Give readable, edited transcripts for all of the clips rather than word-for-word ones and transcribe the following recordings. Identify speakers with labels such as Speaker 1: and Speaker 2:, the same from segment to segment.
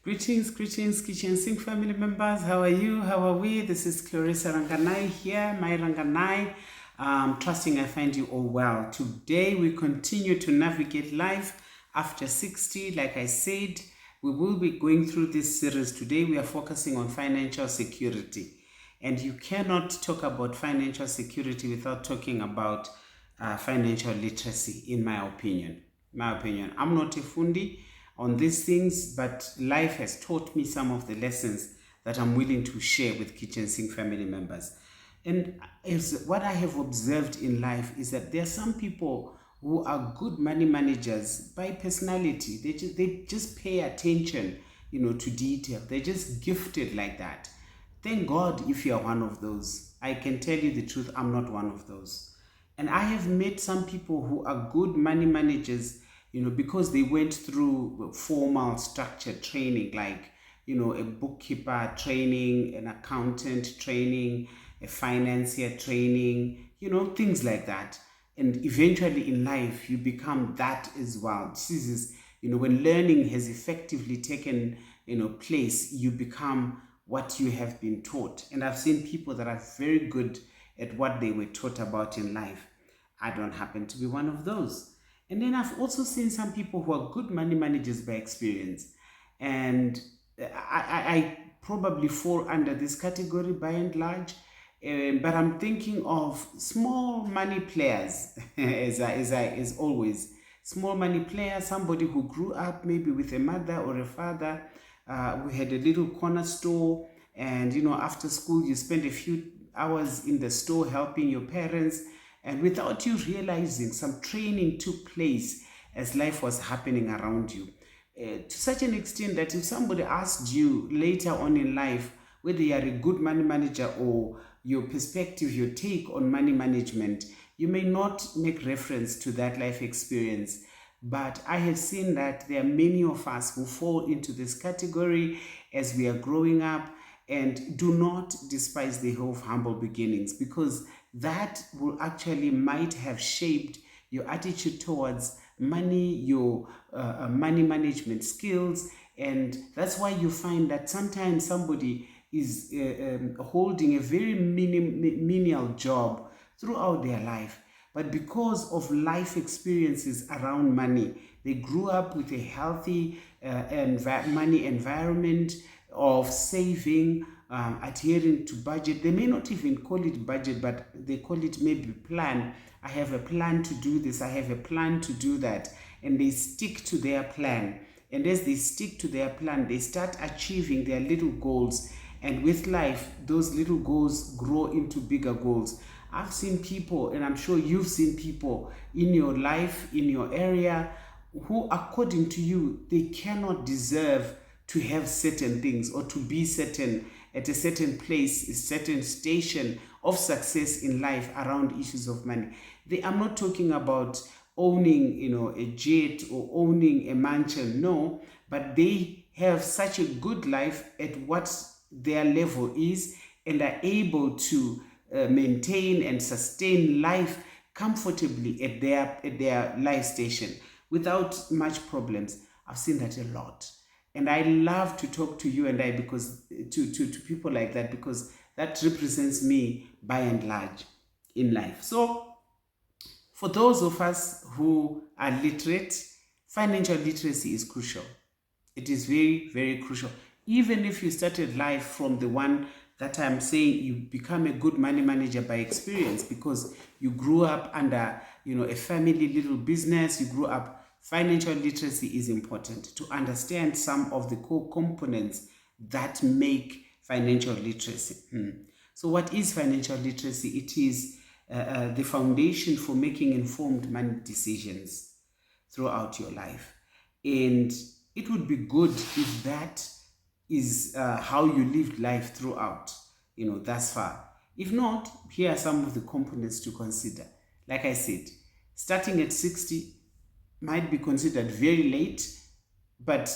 Speaker 1: Greetings, Kitchen Sink family members. How are you? How are we? This is Clarissa Ranganai here, my Ranganai. Trusting I find you all well. Today we continue to navigate life after 60. Like I said, we will be going through this series. Today we are focusing on financial security. And you cannot talk about financial security without talking about financial literacy, in my opinion. I'm not a fundi on these things, but life has taught me some of the lessons that I'm willing to share with Kitchen Sink family members. And what I have observed in life is that there are some people who are good money managers by personality. They just pay attention, to detail. They're just gifted like that. Thank God if you are one of those. I can tell you the truth, I'm not one of those. And I have met some people who are good money managers, because they went through formal structured training, like, a bookkeeper training, an accountant training, a financier training, things like that. And eventually in life, you become that as well. This is, when learning has effectively taken, place, you become what you have been taught. And I've seen people that are very good at what they were taught about in life. I don't happen to be one of those. And then I've also seen some people who are good money managers by experience. And I probably fall under this category by and large. But I'm thinking of small money players, as always. Small money player, somebody who grew up maybe with a mother or a father, who had a little corner store, and after school you spend a few hours in the store helping your parents, and without you realizing, some training took place as life was happening around you. To such an extent that if somebody asked you later on in life whether you are a good money manager or your perspective, your take on money management, you may not make reference to that life experience. But I have seen that there are many of us who fall into this category as we are growing up, and do not despise the hope of humble beginnings, because that will actually might have shaped your attitude towards money, your money management skills. And that's why you find that sometimes somebody is holding a very menial job throughout their life, but because of life experiences around money, they grew up with a healthy money environment of saving, adhering to budget. They may not even call it budget, but they call it maybe plan. I have a plan to do this, I have a plan to do that. And they stick to their plan. And as they stick to their plan, they start achieving their little goals. And with life, those little goals grow into bigger goals. I've seen people, and I'm sure you've seen people in your life, in your area, who according to you, they cannot deserve to have certain things or to be certain at a certain place, a certain station of success in life around issues of money. I'm not talking about owning, a jet or owning a mansion, no, but they have such a good life at what their level is, and are able to maintain and sustain life comfortably at their life station without much problems. I've seen that a lot. And I love to talk to you and I, because to people like that, because that represents me by and large in life. So for those of us who are literate, financial literacy is crucial. It is very, very crucial. Even if you started life from the one that I'm saying, you become a good money manager by experience because you grew up under, a family little business, you grew up. Financial literacy is important to understand some of the core components that make financial literacy. So what is financial literacy? It is the foundation for making informed money decisions throughout your life. And it would be good if that is how you lived life throughout, thus far. If not, here are some of the components to consider. Like I said, starting at 60 might be considered very late, but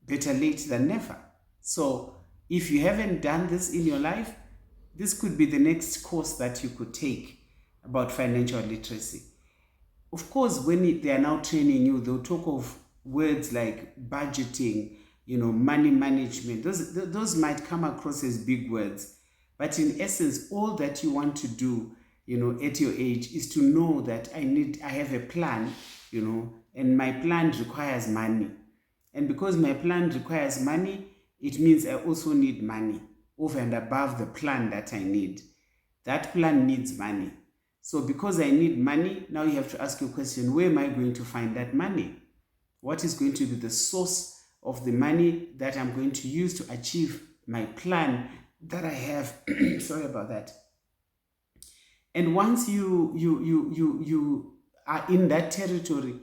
Speaker 1: better late than never. So if you haven't done this in your life, this could be the next course that you could take about financial literacy. Of course, when they are now training you, they'll talk of words like budgeting, money management. Those might come across as big words, but in essence, all that you want to do, at your age is to know that I have a plan, and my plan requires money. And because my plan requires money, it means I also need money over and above the plan that I need. That plan needs money. So because I need money, now you have to ask your question, where am I going to find that money? What is going to be the source of the money that I'm going to use to achieve my plan that I have? Sorry about that. And once you are in that territory,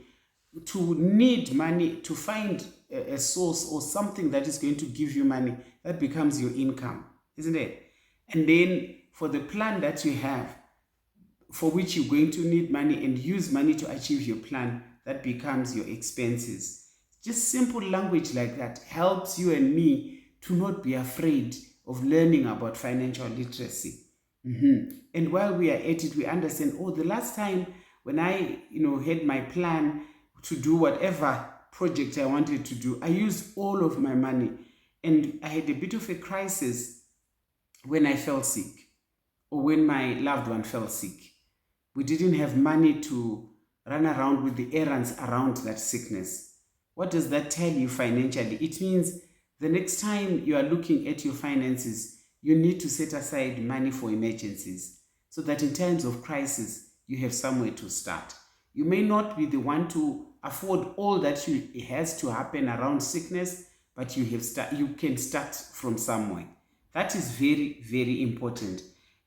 Speaker 1: to need money, to find a source or something that is going to give you money, that becomes your income, isn't it? And then for the plan that you have, for which you're going to need money and use money to achieve your plan, that becomes your expenses. Just simple language like that helps you and me to not be afraid of learning about financial literacy. And while we are at it, we understand, the last time when I, had my plan to do whatever project I wanted to do, I used all of my money. And I had a bit of a crisis when I fell sick, or when my loved one fell sick. We didn't have money to run around with the errands around that sickness. What does that tell you financially? It means the next time you are looking at your finances, you need to set aside money for emergencies, so that in times of crisis, you have somewhere to start. You may not be the one to afford all that has to happen around sickness, but you can start from somewhere. That is very, very important.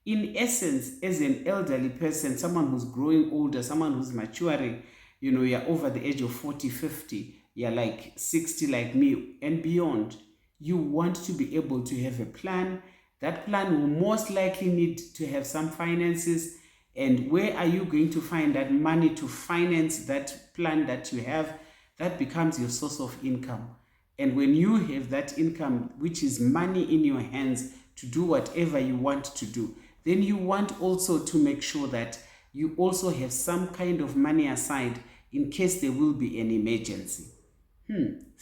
Speaker 1: In essence, as an elderly person, someone who's growing older, someone who's maturing, you're over the age of 40, 50, you're like 60 like me and beyond, you want to be able to have a plan. That plan will most likely need to have some finances. And where are you going to find that money to finance that plan that you have? That becomes your source of income. And when you have that income, which is money in your hands to do whatever you want to do, then you want also to make sure that you also have some kind of money aside in case there will be an emergency.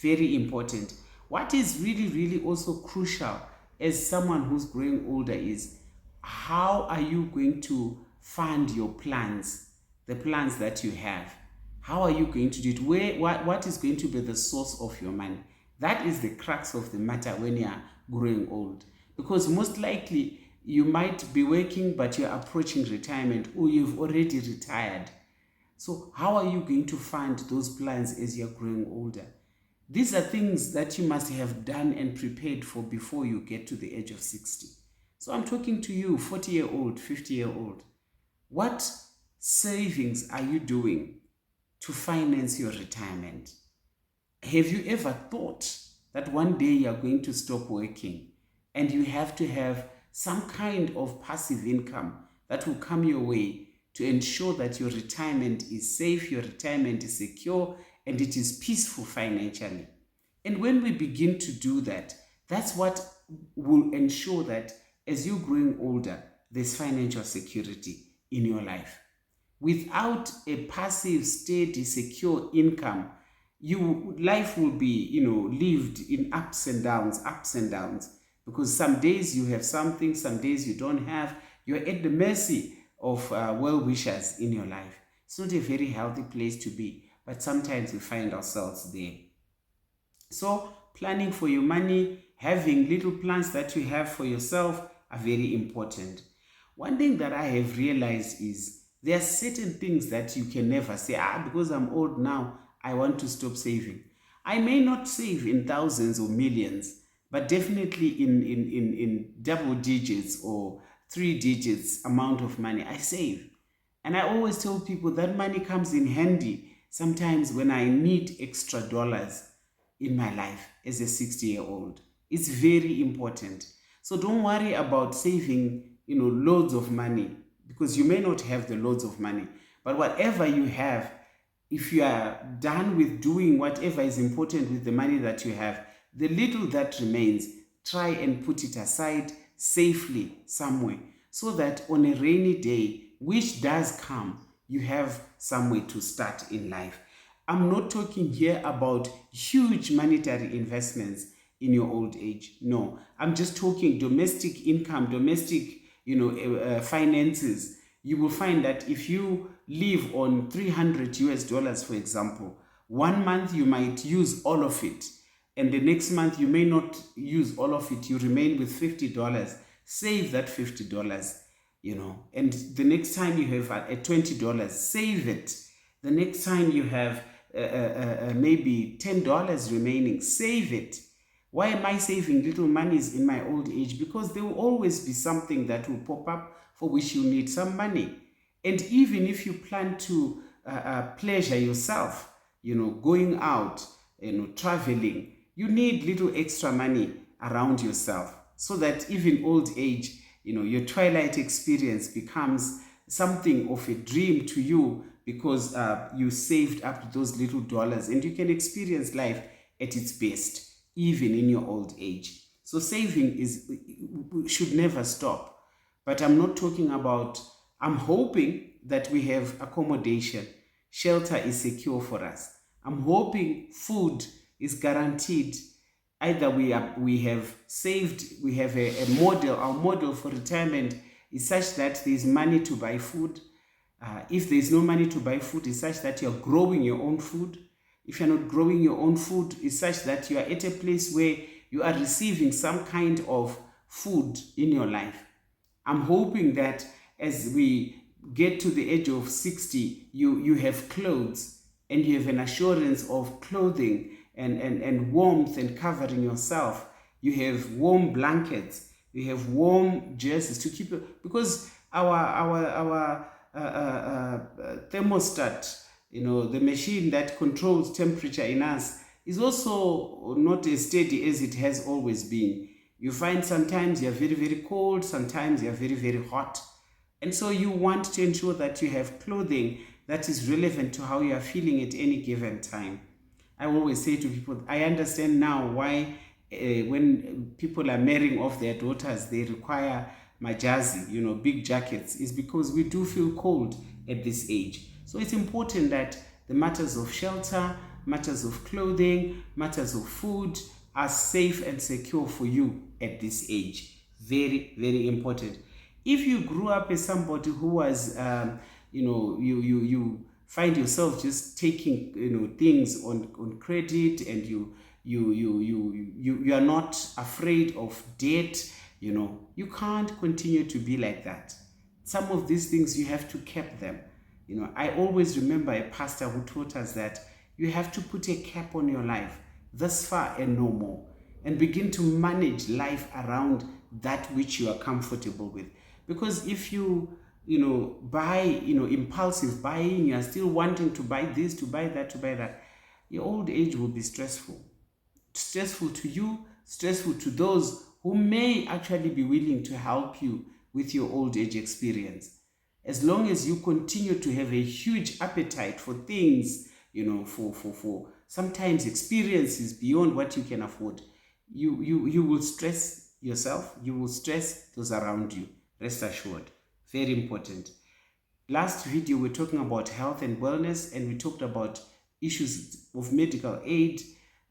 Speaker 1: Very important. What is really, really also crucial as someone who's growing older is, how are you going to fund your plans, the plans that you have? How are you going to do it? What is going to be the source of your money? That is the crux of the matter when you are growing old. Because most likely you might be working, but you're approaching retirement, or you've already retired. So how are you going to fund those plans as you're growing older? These are things that you must have done and prepared for before you get to the age of 60. So I'm talking to you, 40-year-old, 50-year-old. What savings are you doing to finance your retirement? Have you ever thought that one day you're going to stop working and you have to have some kind of passive income that will come your way to ensure that your retirement is safe, your retirement is secure, and it is peaceful financially? And when we begin to do that, that's what will ensure that as you're growing older, there's financial security in your life. Without a passive, steady, secure income, life will be, lived in ups and downs, because some days you have something, some days you don't have. You're at the mercy of well-wishers in your life. It's not a very healthy place to be, but sometimes we find ourselves there. So planning for your money, having little plans that you have for yourself are very important. One thing that I have realized is there are certain things that you can never say, because I'm old now, I want to stop saving. I may not save in thousands or millions, but definitely in double digits or 3 digits amount of money I save. And I always tell people that money comes in handy sometimes when I need extra dollars in my life as a 60-year-old. It's very important. So don't worry about saving, loads of money, because you may not have the loads of money. But whatever you have, if you are done with doing whatever is important with the money that you have, the little that remains, try and put it aside safely somewhere, so that on a rainy day, which does come, you have somewhere to start in life. I'm not talking here about huge monetary investments. in your old age. No, I'm just talking domestic income, domestic, finances. You will find that if you live on $300, for example, 1 month you might use all of it, and the next month you may not use all of it. You remain with $50. Save that $50, and the next time you have a $20, save it. The next time you have maybe $10 remaining, save it. Why am I saving little monies in my old age? Because there will always be something that will pop up for which you need some money. And even if you plan to pleasure yourself, going out, traveling, you need little extra money around yourself, so that even old age, your twilight experience becomes something of a dream to you, because you saved up those little dollars, and you can experience life at its best even in your old age. So saving should never stop. But I'm not talking about, I'm hoping that we have accommodation, shelter is secure for us. I'm hoping food is guaranteed. Either we have saved, we have a model, our model for retirement is such that there's money to buy food. If there's no money to buy food, it's such that you're growing your own food. If you're not growing your own food, it's such that you are at a place where you are receiving some kind of food in your life. I'm hoping that as we get to the age of 60, you have clothes, and you have an assurance of clothing and warmth and covering yourself. You have warm blankets, you have warm jerseys to keep you, because our thermostat, the machine that controls temperature in us, is also not as steady as it has always been. You find sometimes you're very, very cold, sometimes you're very, very hot. And so you want to ensure that you have clothing that is relevant to how you are feeling at any given time. I always say to people, I understand now why when people are marrying off their daughters, they require majazi, big jackets, is because we do feel cold at this age. So it's important that the matters of shelter, matters of clothing, matters of food are safe and secure for you at this age. Very, very important. If you grew up as somebody who was, you find yourself just taking, things on credit, and you are not afraid of debt, you can't continue to be like that. Some of these things you have to cap them. I always remember a pastor who taught us that you have to put a cap on your life, thus far and no more, and begin to manage life around that which you are comfortable with. Because if you buy, impulsive buying, you are still wanting to buy this, to buy that, your old age will be stressful. Stressful to you, stressful to those who may actually be willing to help you with your old age experience. As long as you continue to have a huge appetite for things, for sometimes experiences beyond what you can afford, you will stress yourself, you will stress those around you. Rest assured. Very important. Last video, we're talking about health and wellness, and we talked about issues of medical aid.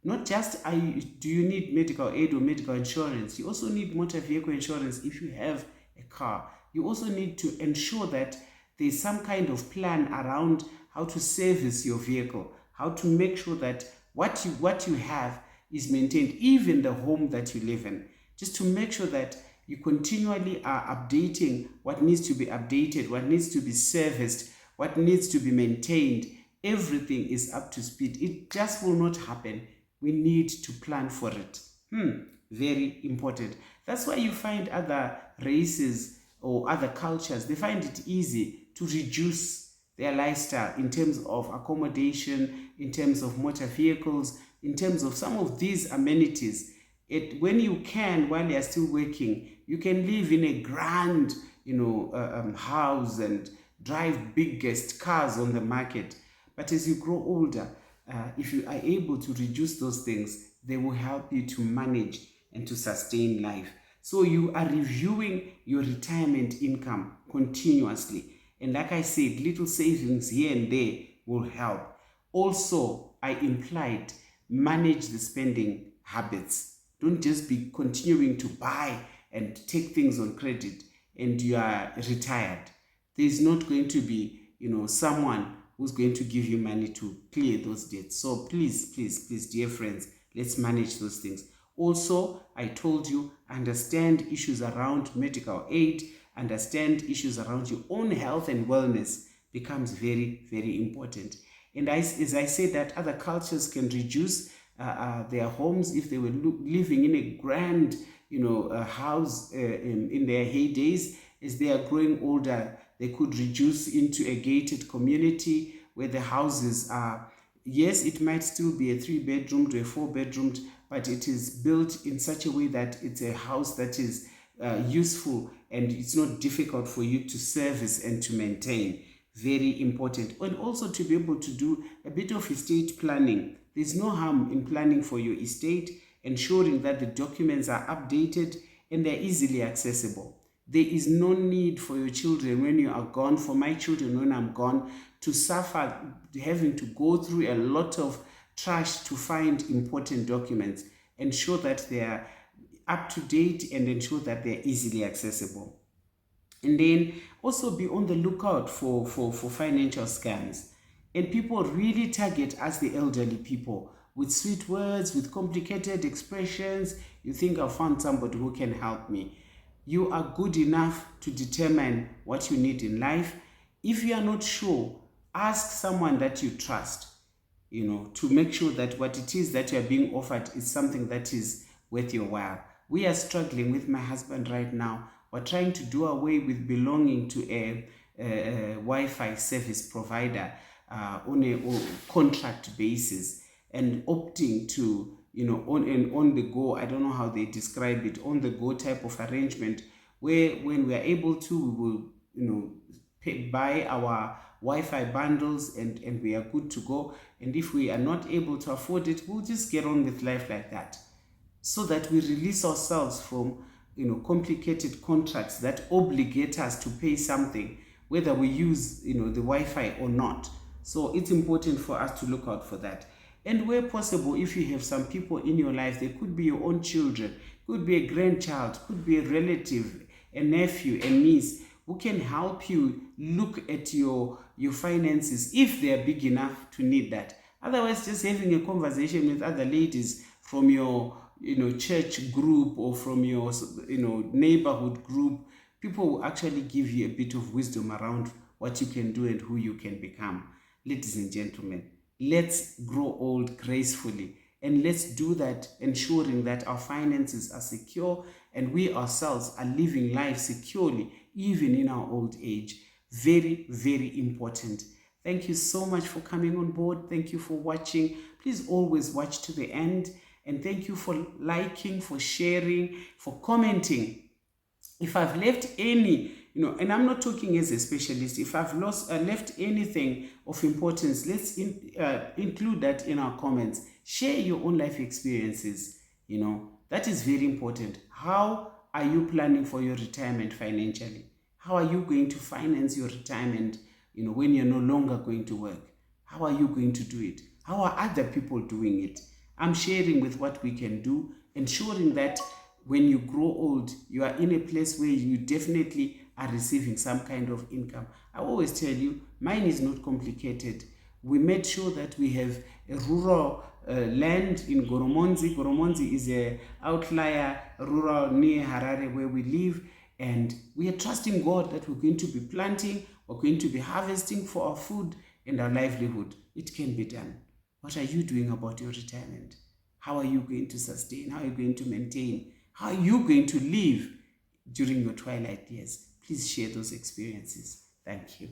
Speaker 1: Not just do you need medical aid or medical insurance, you also need motor vehicle insurance if you have a car. You also need to ensure that there's some kind of plan around how to service your vehicle, how to make sure that what you have is maintained, even the home that you live in, just to make sure that you continually are updating what needs to be updated, what needs to be serviced, what needs to be maintained. Everything is up to speed. It just will not happen. We need to plan for it. Very important. That's why you find other races or other cultures, they find it easy to reduce their lifestyle in terms of accommodation, in terms of motor vehicles, in terms of some of these amenities. When you can, while you're still working, you can live in a grand, house and drive biggest cars on the market. But as you grow older, if you are able to reduce those things, they will help you to manage and to sustain life. So you are reviewing your retirement income continuously. And like I said, little savings here and there will help. Also, I implied manage the spending habits. Don't just be continuing to buy and take things on credit and you are retired. There's not going to be, someone who's going to give you money to clear those debts. So please, please, please, dear friends, let's manage those things. Also, I told you, understand issues around medical aid, understand issues around your own health and wellness becomes very, very important. And as I said, that other cultures can reduce their homes if they were living in a grand, house in their heydays. As they are growing older, they could reduce into a gated community where the houses are, yes, it might still be a 3-bedroom to a 4-bedroom, but it is built in such a way that it's a house that is useful and it's not difficult for you to service and to maintain. Very important. And also to be able to do a bit of estate planning. There's no harm in planning for your estate, ensuring that the documents are updated and they're easily accessible. There is no need for your children when you are gone, for my children when I'm gone, to suffer having to go through a lot of trash to find important documents. Ensure that they are up to date and ensure that they're easily accessible. And then also be on the lookout for financial scams. And people really target us, the elderly people, with sweet words, with complicated expressions. You think, I've found somebody who can help me. You are good enough to determine what you need in life. If you are not sure, ask someone that you trust, to make sure that what it is that you are being offered is something that is worth your while. We are struggling with my husband right now. We're trying to do away with belonging to a Wi-Fi service provider on a contract basis and opting to, on the go, I don't know how they describe it, on the go type of arrangement where when we are able to, we will, buy our Wi-Fi bundles and we are good to go. And if we are not able to afford it, we'll just get on with life like that, so that we release ourselves from complicated contracts that obligate us to pay something, whether we use the Wi-Fi or not. So it's important for us to look out for that. And where possible, if you have some people in your life, they could be your own children, could be a grandchild, could be a relative, a nephew, a niece, who can help you look at your finances if they are big enough to need that. Otherwise, just having a conversation with other ladies from your church group or from your neighborhood group, people will actually give you a bit of wisdom around what you can do and who you can become. Ladies and gentlemen, let's grow old gracefully, and let's do that ensuring that our finances are secure and we ourselves are living life securely even in our old age. Very, very important. Thank you so much for coming on board. Thank you for watching. Please always watch to the end. And thank you for liking, for sharing, for commenting. If I've left any, and I'm not talking as a specialist, if I've left anything of importance, let's include that in our comments. Share your own life experiences. That is very important. How are you planning for your retirement financially? How are you going to finance your retirement, when you're no longer going to work? How are you going to do it? How are other people doing it? I'm sharing with what we can do, ensuring that when you grow old, you are in a place where you definitely are receiving some kind of income. I always tell you, mine is not complicated. We made sure that we have a rural land in Goromonzi. Goromonzi is an outlier rural near Harare where we live, and we are trusting God that we're going to be planting, we're going to be harvesting for our food and our livelihood. It can be done. What are you doing about your retirement? How are you going to sustain? How are you going to maintain? How are you going to live during your twilight years? Please share those experiences. Thank you.